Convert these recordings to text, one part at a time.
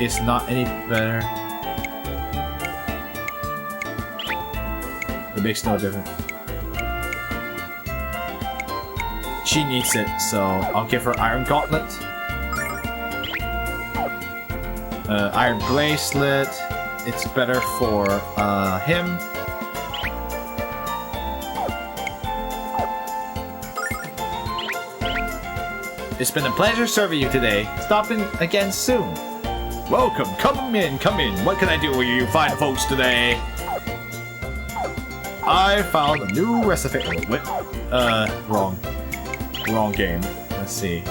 is not any better. It makes no difference. She needs it, so I'll give her Iron Gauntlet. Iron Bracelet. It's better for him. It's been a pleasure serving you today. Stop in again soon. Welcome. Come in. Come in. What can I do for you fine folks today? I found a new recipe. Wait. Wrong game. Let's see.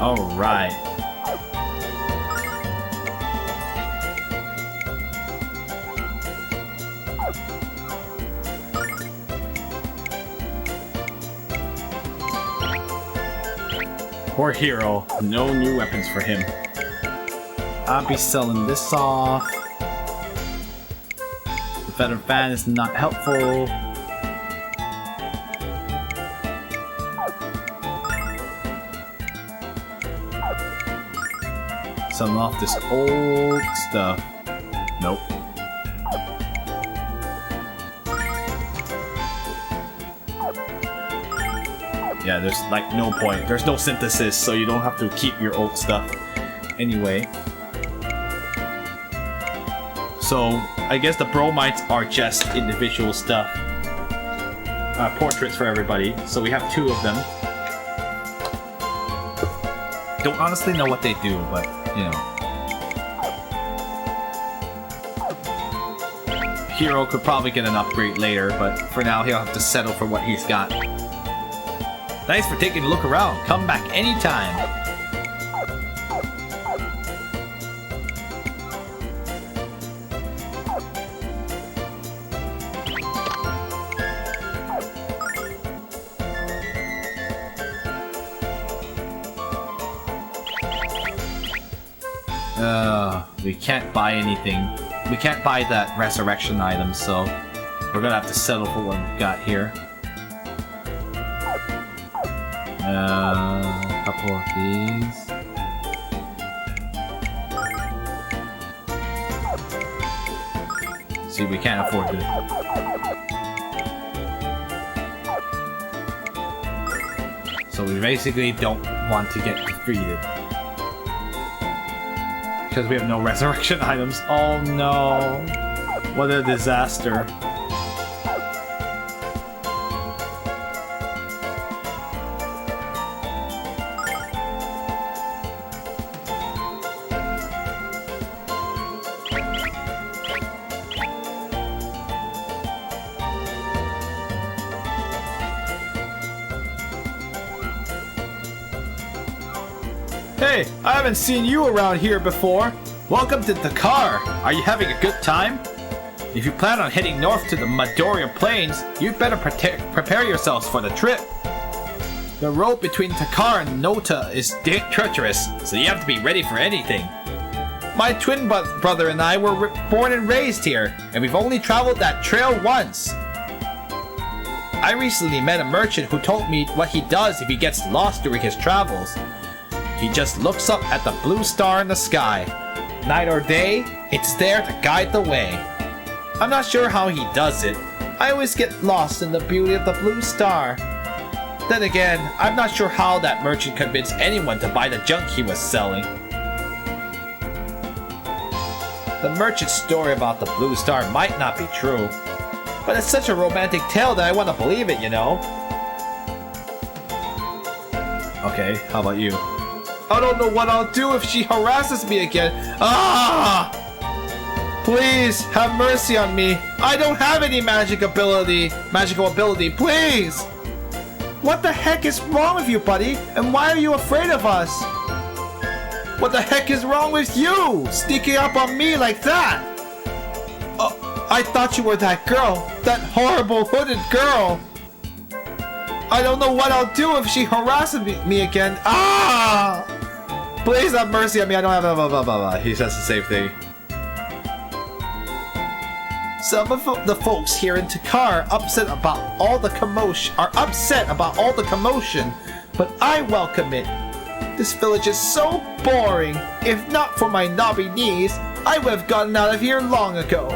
All right. Poor hero. No new weapons for him. I'll be selling this off. The feather fan is not helpful. Selling off this old stuff. Nope. Yeah, there's like no point. There's no synthesis, so you don't have to keep your old stuff. Anyway. So, I guess the bromides are just individual stuff. Portraits for everybody. So we have 2 of them. Don't honestly know what they do, but, you know. Hero could probably get an upgrade later, but for now he'll have to settle for what he's got. Thanks for taking a look around. Come back anytime. We can't buy anything. We can't buy that resurrection item, so we're gonna have to settle for what we've got here. A couple of these. See, we can't afford it. So we basically don't want to get defeated. Because we have no resurrection items. Oh no. What a disaster. Hey, I haven't seen you around here before. Welcome to Dakar. Are you having a good time? If you plan on heading north to the Midoriya Plains, you'd better prepare yourselves for the trip. The road between Dakar and Nota is treacherous, so you have to be ready for anything. My twin brother and I were born and raised here, and we've only traveled that trail once. I recently met a merchant who told me what he does if he gets lost during his travels. He just looks up at the blue star in the sky. Night or day, it's there to guide the way. I'm not sure how he does it. I always get lost in the beauty of the blue star. Then again, I'm not sure how that merchant convinced anyone to buy the junk he was selling. The merchant's story about the blue star might not be true, but it's such a romantic tale that I want to believe it, you know? Okay, how about you? I don't know what I'll do if she harasses me again. Ah! Please, have mercy on me. I don't have any magical ability, please! What the heck is wrong with you, buddy? And why are you afraid of us? What the heck is wrong with you? Sneaking up on me like that? Oh, I thought you were that girl. That horrible hooded girl. I don't know what I'll do if she harasses me again. Ah! Please have mercy on me. I don't have blah blah blah blah. He says the same thing. Some of the folks here in Takar are upset about all the commotion, but I welcome it. This village is so boring. If not for my knobby knees, I would have gotten out of here long ago.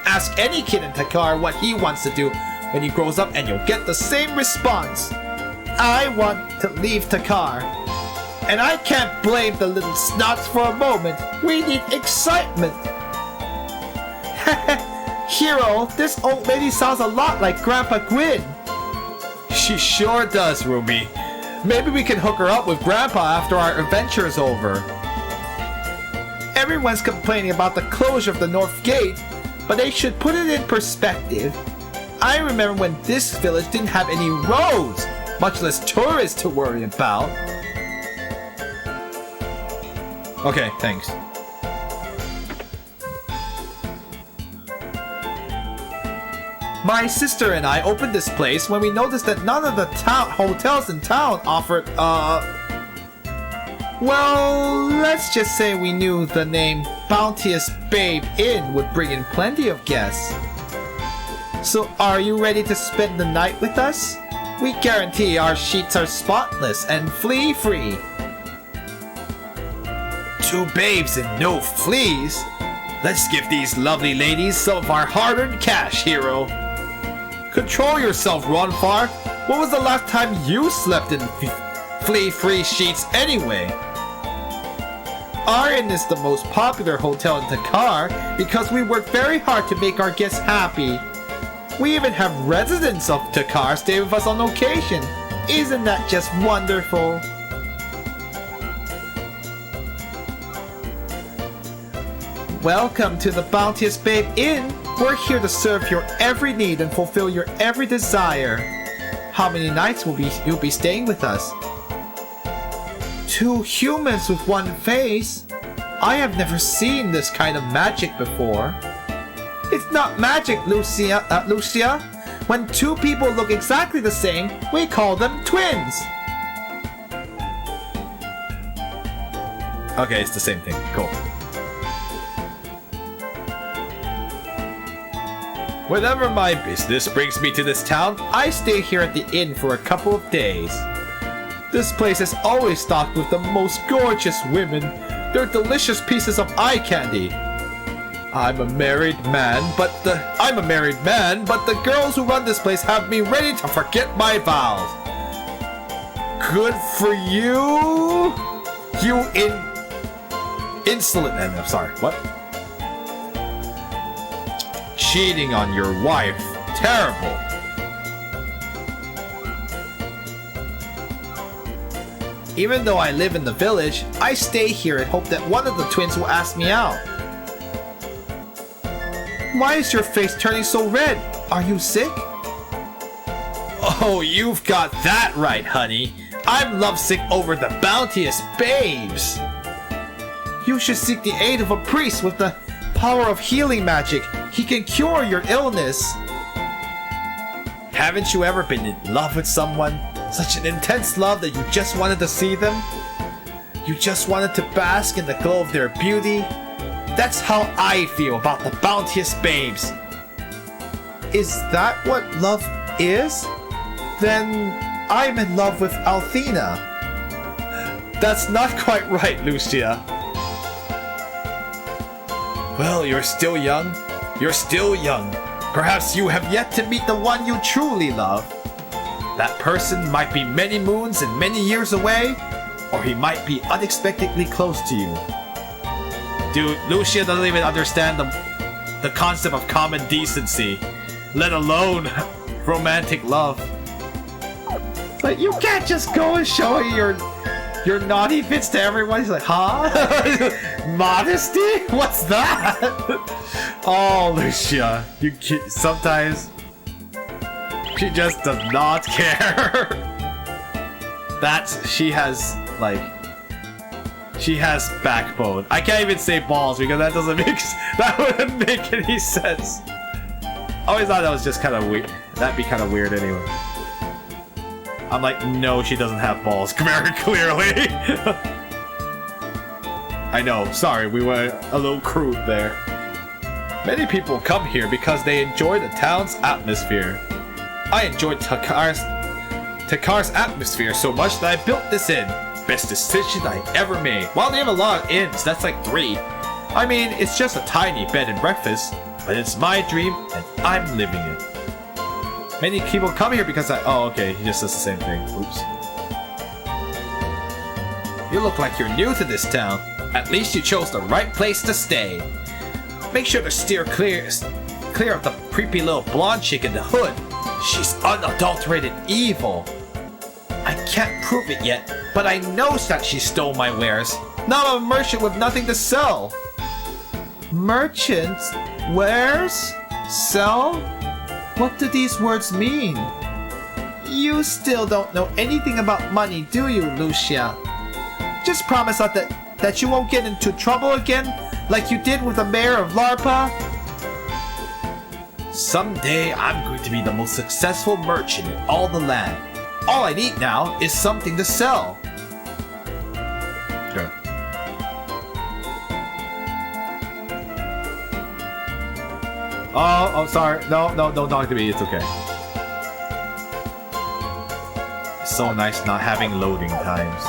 Ask any kid in Takar what he wants to do when he grows up and you'll get the same response. I want to leave Takar. And I can't blame the little snots for a moment. We need excitement. Hero, this old lady sounds a lot like Grandpa Gwyn. She sure does, Ruby. Maybe we can hook her up with Grandpa after our adventure is over. Everyone's complaining about the closure of the North Gate, but they should put it in perspective. I remember when this village didn't have any roads, much less tourists to worry about. Okay, thanks. My sister and I opened this place when we noticed that none of the hotels in town offered, well, let's just say we knew the name Bounteous Babe Inn would bring in plenty of guests. So are you ready to spend the night with us? We guarantee our sheets are spotless and flea-free. 2 babes and no fleas? Let's give these lovely ladies some of our hard-earned cash, Hero. Control yourself, Ronfar. What was the last time you slept in flea-free sheets anyway? Our Inn is the most popular hotel in Takar because we work very hard to make our guests happy. We even have residents of Takar stay with us on occasion. Isn't that just wonderful? Welcome to the Bounteous Babe Inn. We're here to serve your every need and fulfill your every desire. How many nights will you'll be staying with us? 2 humans with 1 face? I have never seen this kind of magic before. It's not magic, Lucia. When 2 people look exactly the same, we call them twins. Okay, it's the same thing. Cool. Whenever my business brings me to this town, I stay here at the inn for a couple of days. This place is always stocked with the most gorgeous women. They're delicious pieces of eye candy. I'm a married man, but the girls who run this place have me ready to forget my vows. Good for you, you insolent. I'm sorry. What? Cheating on your wife. Terrible. Even though I live in the village, I stay here and hope that one of the twins will ask me out. Why is your face turning so red? Are you sick? Oh, you've got that right, honey. I'm lovesick over the bounteous babes. You should seek the aid of a priest with the power of healing magic. He can cure your illness. Haven't you ever been in love with someone? Such an intense love that you just wanted to see them? You just wanted to bask in the glow of their beauty? That's how I feel about the bounteous babes. Is that what love is? Then I'm in love with Althena. That's not quite right, Lucia. Well, you're still young. You're still young. Perhaps you have yet to meet the one you truly love. That person might be many moons and many years away, or he might be unexpectedly close to you. Dude, Lucia doesn't even understand the concept of common decency, let alone romantic love. Like, you can't just go and show your naughty bits to everyone. He's like, huh? Modesty? What's that? Oh, Lucia, sometimes she just does not care. She has backbone. I can't even say balls because that wouldn't make any sense. I always thought that was just kind of weird. That'd be kind of weird anyway. I'm like, no, she doesn't have balls, very clearly. I know, sorry, we were a little crude there. Many people come here because they enjoy the town's atmosphere. I enjoyed Takar's atmosphere so much that I built this inn. Best decision I ever made. Well, they have a lot of inns, that's like 3. I mean, it's just a tiny bed and breakfast, but it's my dream and I'm living it. Many people come here because oh, okay, he just does the same thing. Oops. You look like you're new to this town. At least you chose the right place to stay. Make sure to steer clear of the creepy little blonde chick in the hood. She's unadulterated evil. I can't prove it yet, but I know that she stole my wares. Now I'm a merchant with nothing to sell. Merchants? Wares? Sell? What do these words mean? You still don't know anything about money, do you, Lucia? Just promise us that you won't get into trouble again, like you did with the mayor of Larpa. Someday I'm going to be the most successful merchant in all the land. All I need now is something to sell. Sure. Oh, sorry. No, don't talk to me. It's okay. It's so nice not having loading times.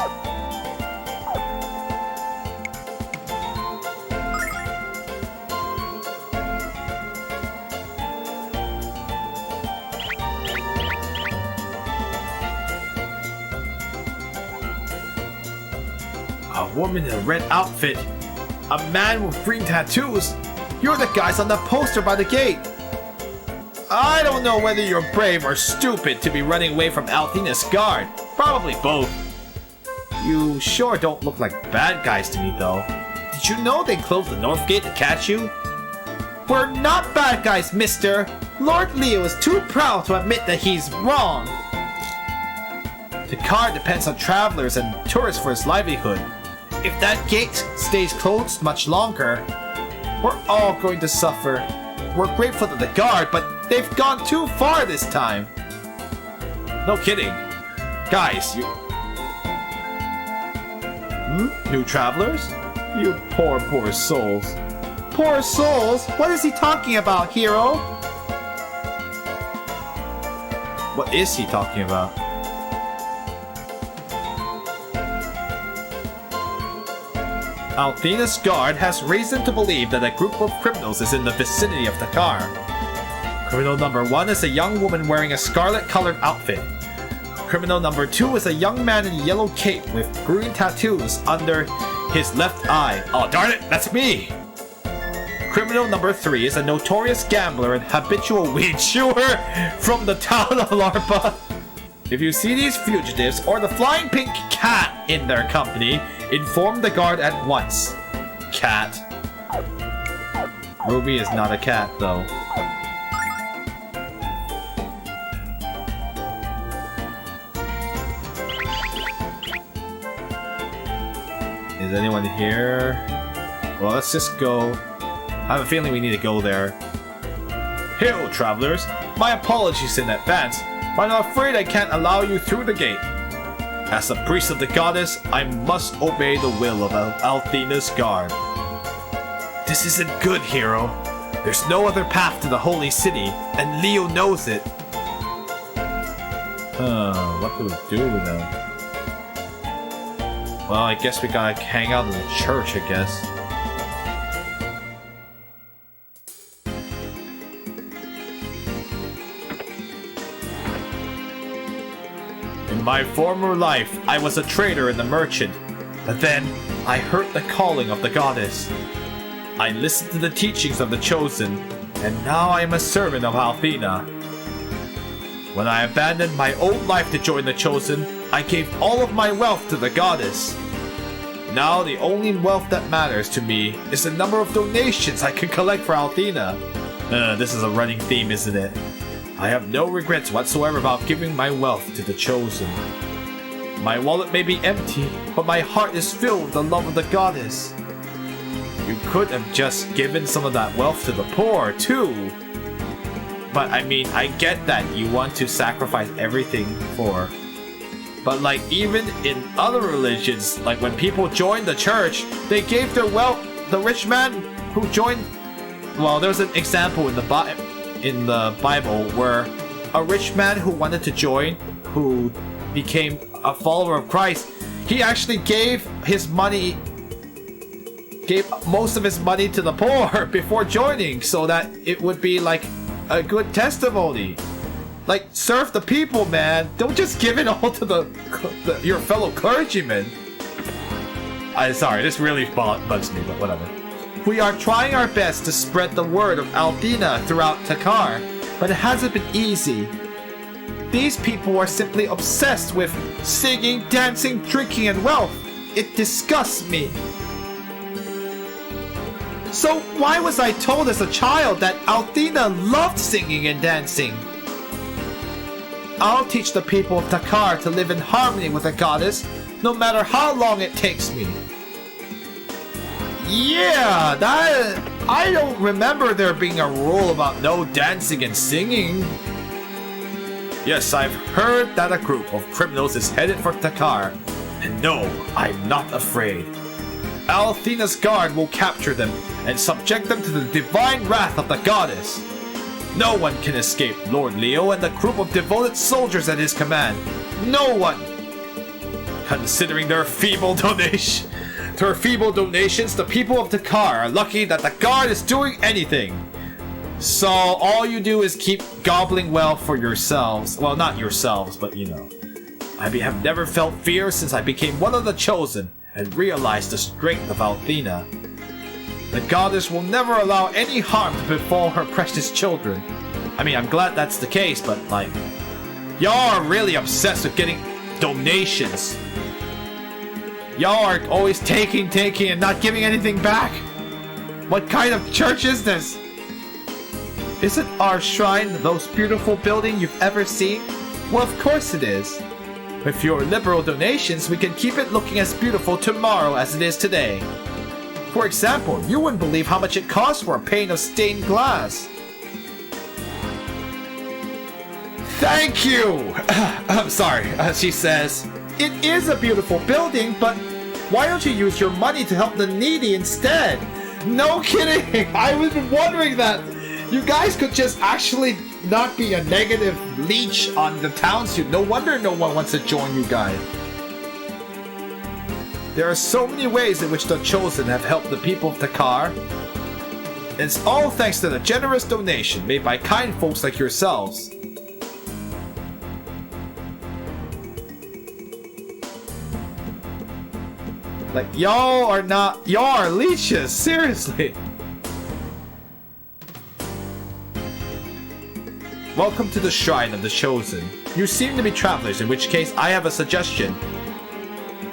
A woman in a red outfit. A man with green tattoos. You're the guys on the poster by the gate. I don't know whether you're brave or stupid to be running away from Althena's guard. Probably both. You sure don't look like bad guys to me, though. Did you know they closed the north gate to catch you? We're not bad guys, mister. Lord Leo is too proud to admit that he's wrong. The car depends on travelers and tourists for his livelihood. If that gate stays closed much longer, we're all going to suffer. We're grateful to the guard, but they've gone too far this time. No kidding. Guys, you... New travelers? You poor souls. Poor souls? What is he talking about, hero? What is he talking about? Althena's guard has reason to believe that a group of criminals is in the vicinity of the car. Criminal number 1 is a young woman wearing a scarlet-colored outfit. Criminal number 2 is a young man in a yellow cape with green tattoos under his left eye. Oh, darn it, that's me! Criminal number 3 is a notorious gambler and habitual weed chewer from the town of Larpa. If you see these fugitives or the flying pink cat in their company, inform the guard at once. Cat. Ruby is not a cat, though. Is anyone here? Well, let's just go. I have a feeling we need to go there. Hail, travelers! My apologies in advance, but I'm afraid I can't allow you through the gate. As the priest of the goddess, I must obey the will of Althena's guard. This isn't good, hero. There's no other path to the holy city, and Leo knows it. What do we do then? Well, I guess we gotta hang out in the church, I guess. In my former life, I was a trader and a merchant, but then I heard the calling of the goddess. I listened to the teachings of the Chosen, and now I am a servant of Althena. When I abandoned my old life to join the Chosen, I gave all of my wealth to the goddess. Now the only wealth that matters to me is the number of donations I can collect for Althena. This is a running theme, isn't it? I have no regrets whatsoever about giving my wealth to the Chosen. My wallet may be empty, but my heart is filled with the love of the goddess. You could have just given some of that wealth to the poor, too. But I mean, I get that you want to sacrifice everything for... But like, even in other religions, like when people joined the church, they gave their wealth... The rich man who joined... Well, there's an example in the Bible where a rich man who wanted to join, who became a follower of Christ, he actually gave most of his money to the poor before joining, so that it would be like a good testimony. Like, serve the people, man. Don't just give it all to your fellow clergymen. Sorry, this really bugs me, but whatever. We are trying our best to spread the word of Althena throughout Takar, but it hasn't been easy. These people are simply obsessed with singing, dancing, drinking, and wealth. It disgusts me. So why was I told as a child that Althena loved singing and dancing? I'll teach the people of Takar to live in harmony with the goddess, no matter how long it takes me. Yeah, I don't remember there being a rule about no dancing and singing. Yes, I've heard that a group of criminals is headed for Takar, and no, I'm not afraid. Althena's guard will capture them and subject them to the divine wrath of the goddess. No one can escape Lord Leo and the group of devoted soldiers at his command. No one! Considering their feeble donations, the people of Takar are lucky that the guard is doing anything. So all you do is keep gobbling wealth for yourselves. Well, not yourselves, but you know. I have never felt fear since I became one of the Chosen and realized the strength of Althena. The goddess will never allow any harm to befall her precious children. I mean, I'm glad that's the case, but like, y'all are really obsessed with getting donations. Y'all are always taking, and not giving anything back. What kind of church is this? Isn't our shrine the most beautiful building you've ever seen? Well, of course it is. With your liberal donations, we can keep it looking as beautiful tomorrow as it is today. For example, you wouldn't believe how much it costs for a pane of stained glass. Thank you! I'm sorry, she says. It is a beautiful building, but why don't you use your money to help the needy instead? No kidding! I was wondering that. You guys could just actually not be a negative leech on the townsuit. No wonder no one wants to join you guys. There are so many ways in which the Chosen have helped the people of Takar. It's all thanks to the generous donation made by kind folks like yourselves. Like, y'all are leeches, seriously. Welcome to the Shrine of the Chosen. You seem to be travelers, in which case I have a suggestion.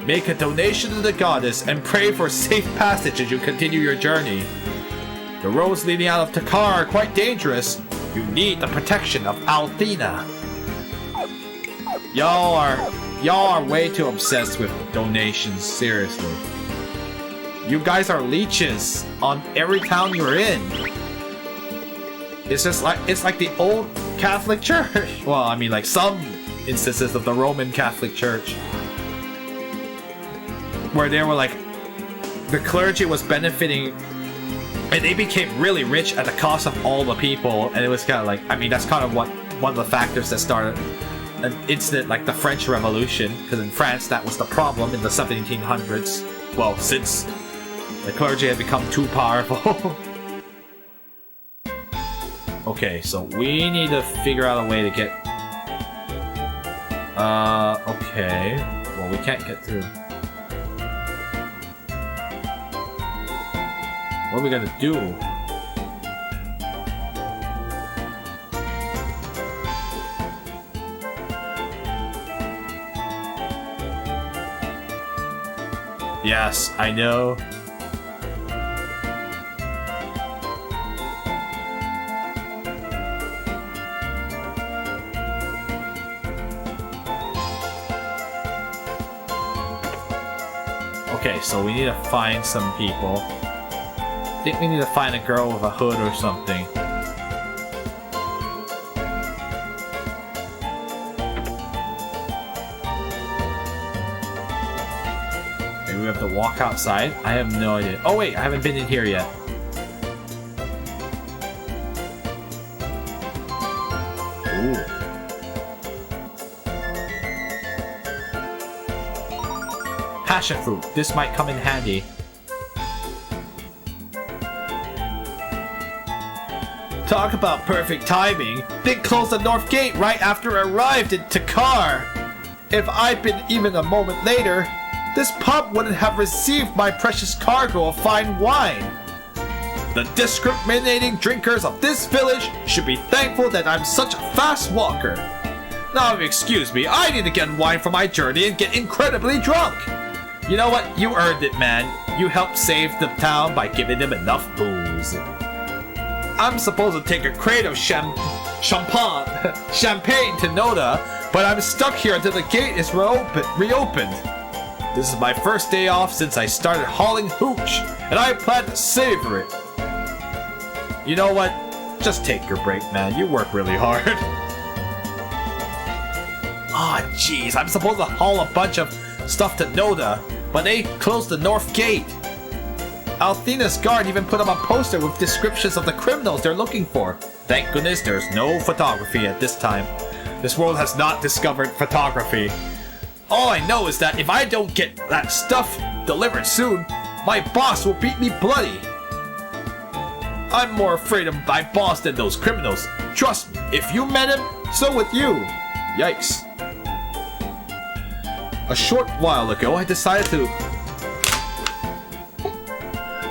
Make a donation to the goddess and pray for safe passage as you continue your journey. The roads leading out of Takar are quite dangerous. You need the protection of Althena. Y'all are way too obsessed with donations, seriously. You guys are leeches on every town you're in. It's like the old Catholic Church. Well, I mean, like some instances of the Roman Catholic Church, where they were like, the clergy was benefiting, and they became really rich at the cost of all the people. And it was kind of like, I mean, that's kind of one of the factors that started an incident like the French Revolution, because in France that was the problem in the 1700s. Well, since the clergy had become too powerful. Okay, so we need to figure out a way to get... okay. Well, we can't get through. What are we gonna do? Yes, I know. Okay, so we need to find some people. I think we need to find a girl with a hood or something. Maybe we have to walk outside? I have no idea. Oh wait, I haven't been in here yet. Ooh. Passion fruit. This might come in handy. Talk about perfect timing. They closed the north gate right after I arrived in Takar. If I'd been even a moment later, this pub wouldn't have received my precious cargo of fine wine. The discriminating drinkers of this village should be thankful that I'm such a fast walker. Now, excuse me, I need to get wine for my journey and get incredibly drunk. You know what? You earned it, man. You helped save the town by giving them enough booze. I'm supposed to take a crate of champagne to Noda, but I'm stuck here until the gate is reopened. This is my first day off since I started hauling hooch, and I plan to savor it. You know what? Just take your break, man. You work really hard. Ah, jeez. I'm supposed to haul a bunch of stuff to Noda, but they closed the north gate. Althena's guard even put up a poster with descriptions of the criminals they're looking for. Thank goodness there's no photography at this time. This world has not discovered photography. All I know is that if I don't get that stuff delivered soon, my boss will beat me bloody. I'm more afraid of my boss than those criminals. Trust me, if you met him, so would you. Yikes. A short while ago, I decided to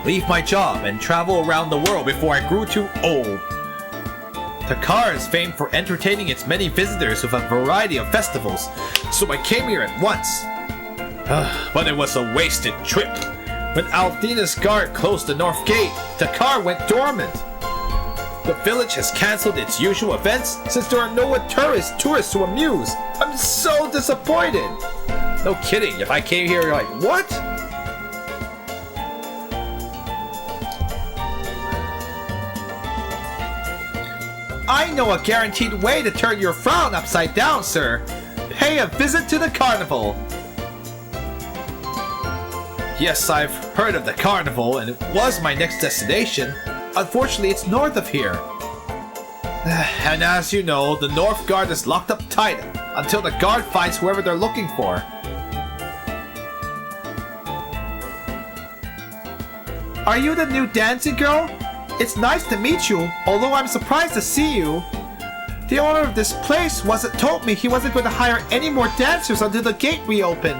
leave my job and travel around the world before I grew too old. Takar is famed for entertaining its many visitors with a variety of festivals, so I came here at once. But it was a wasted trip. When Althena's guard closed the north gate, Takar went dormant. The village has cancelled its usual events since there are no tourists to amuse. I'm so disappointed. No kidding, if I came here, you're like, what? I know a guaranteed way to turn your frown upside down, sir. Pay a visit to the carnival. Yes, I've heard of the carnival, and it was my next destination. Unfortunately, it's north of here. And as you know, the North Guard is locked up tight until the guard finds whoever they're looking for. Are you the new dancing girl? It's nice to meet you, although I'm surprised to see you. The owner of this place told me he wasn't going to hire any more dancers until the gate reopened.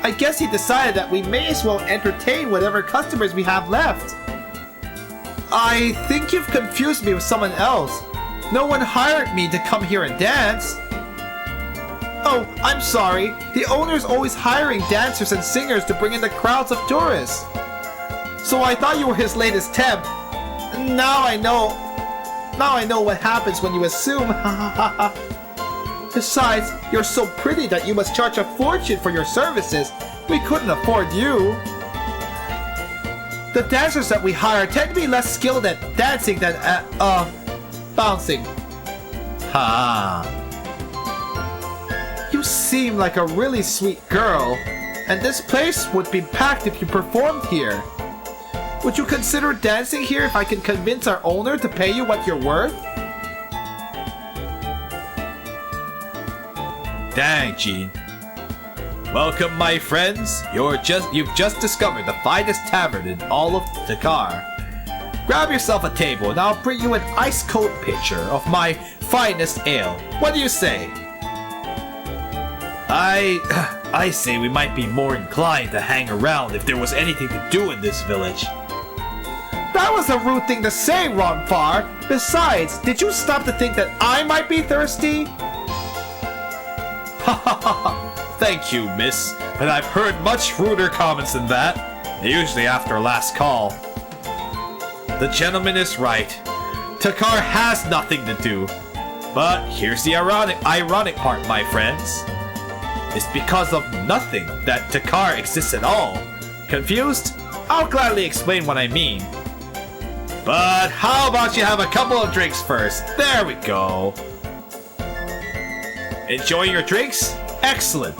I guess he decided that we may as well entertain whatever customers we have left. I think you've confused me with someone else. No one hired me to come here and dance. Oh, I'm sorry. The owner's always hiring dancers and singers to bring in the crowds of tourists. So I thought you were his latest temp. Now I know what happens when you assume. Besides, you're so pretty that you must charge a fortune for your services. We couldn't afford you. The dancers that we hire tend to be less skilled at dancing than bouncing. Ha. You seem like a really sweet girl, and this place would be packed if you performed here. Would you consider dancing here if I can convince our owner to pay you what you're worth? Dang, Gene. Welcome, my friends. You've just discovered the finest tavern in all of Takar. Grab yourself a table and I'll bring you an ice-cold pitcher of my finest ale. What do you say? I say we might be more inclined to hang around if there was anything to do in this village. That was a rude thing to say, Ronfar. Besides, did you stop to think that I might be thirsty? Ha ha ha! Thank you, miss, but I've heard much ruder comments than that, usually after last call. The gentleman is right. Takar has nothing to do. But here's the ironic part, my friends. It's because of nothing that Takar exists at all. Confused? I'll gladly explain what I mean. But how about you have a couple of drinks first? There we go. Enjoying your drinks? Excellent.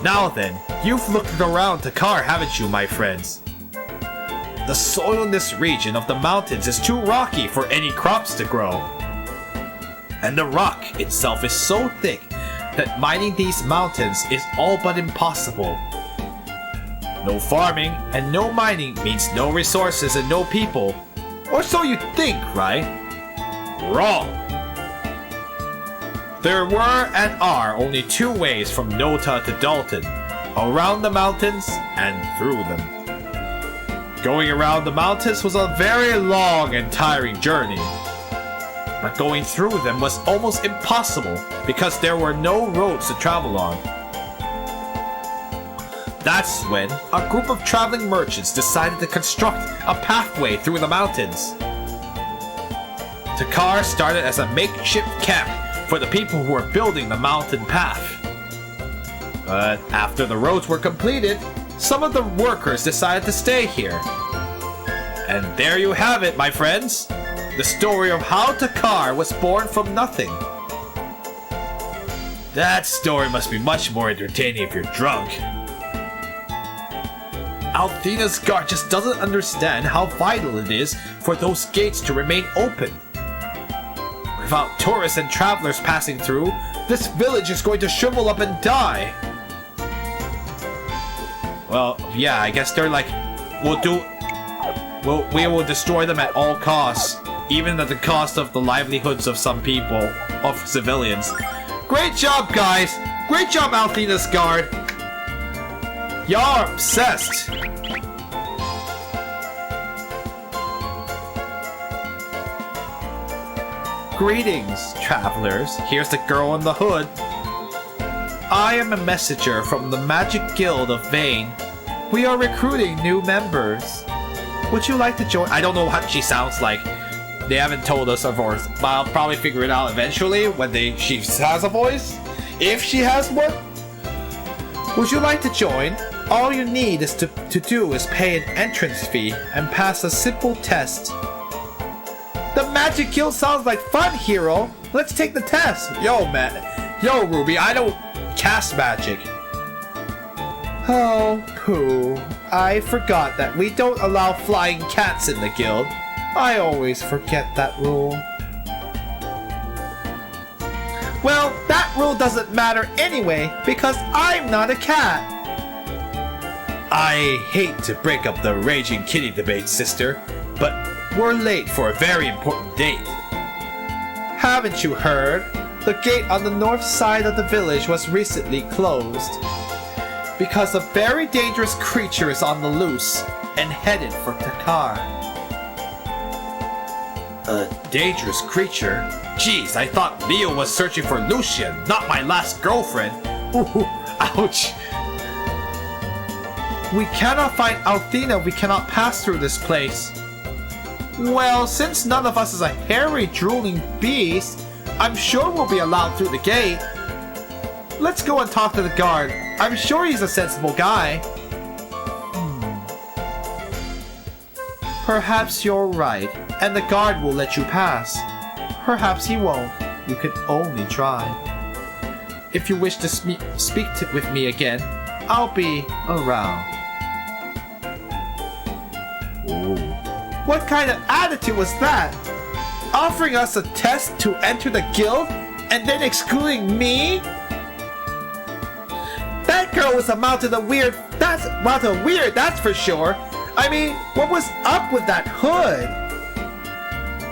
Now then, you've looked around Takar, haven't you, my friends? The soil in this region of the mountains is too rocky for any crops to grow. And the rock itself is so thick that mining these mountains is all but impossible. No farming and no mining means no resources and no people. Or so you think, right? Wrong! There were and are only two ways from Nota to Dalton, around the mountains and through them. Going around the mountains was a very long and tiring journey, but going through them was almost impossible because there were no roads to travel on. That's when a group of traveling merchants decided to construct a pathway through the mountains. Takar started as a makeshift camp for the people who were building the mountain path. But after the roads were completed, some of the workers decided to stay here. And there you have it, my friends. The story of how Takar was born from nothing. That story must be much more entertaining if you're drunk. Althena's guard just doesn't understand how vital it is for those gates to remain open. Without tourists and travelers passing through, this village is going to shrivel up and die. Well, yeah, I guess they're like, we will destroy them at all costs, even at the cost of the livelihoods of some people, of civilians. Great job, guys! Great job, Althena's guard! Y'all are obsessed! Greetings, travelers. Here's the girl in the hood. I am a messenger from the Magic Guild of Vane. We are recruiting new members. Would you like to join? I don't know what she sounds like. They haven't told us her voice, but I'll probably figure it out eventually when she has a voice. If she has one. Would you like to join? All you need is to do is pay an entrance fee and pass a simple test. The Magic Guild sounds like fun, hero. Let's take the test. Yo, man. Yo, Ruby, I don't cast magic. Oh, pooh. I forgot that we don't allow flying cats in the guild. I always forget that rule. Well, that rule doesn't matter anyway, because I'm not a cat. I hate to break up the raging kitty debate, sister, but we're late for a very important date. Haven't you heard? The gate on the north side of the village was recently closed because a very dangerous creature is on the loose and headed for Takar. A dangerous creature? Jeez, I thought Leo was searching for Lucian, not my last girlfriend. Ooh, ouch. We cannot find Althena. We cannot pass through this place. Well, since none of us is a hairy, drooling beast, I'm sure we'll be allowed through the gate. Let's go and talk to the guard. I'm sure he's a sensible guy. Perhaps you're right, and the guard will let you pass. Perhaps he won't. You can only try. If you wish to speak with me again, I'll be around. Ooh. What kind of attitude was that? Offering us a test to enter the guild and then excluding me? That girl was a mountain of weird. That's for sure. I mean, what was up with that hood?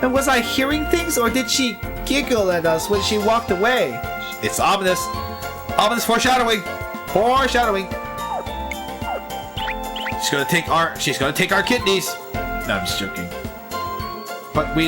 And was I hearing things, or did she giggle at us when she walked away? It's ominous. Ominous foreshadowing. Foreshadowing. She's gonna take our kidneys. No, I'm just joking. but we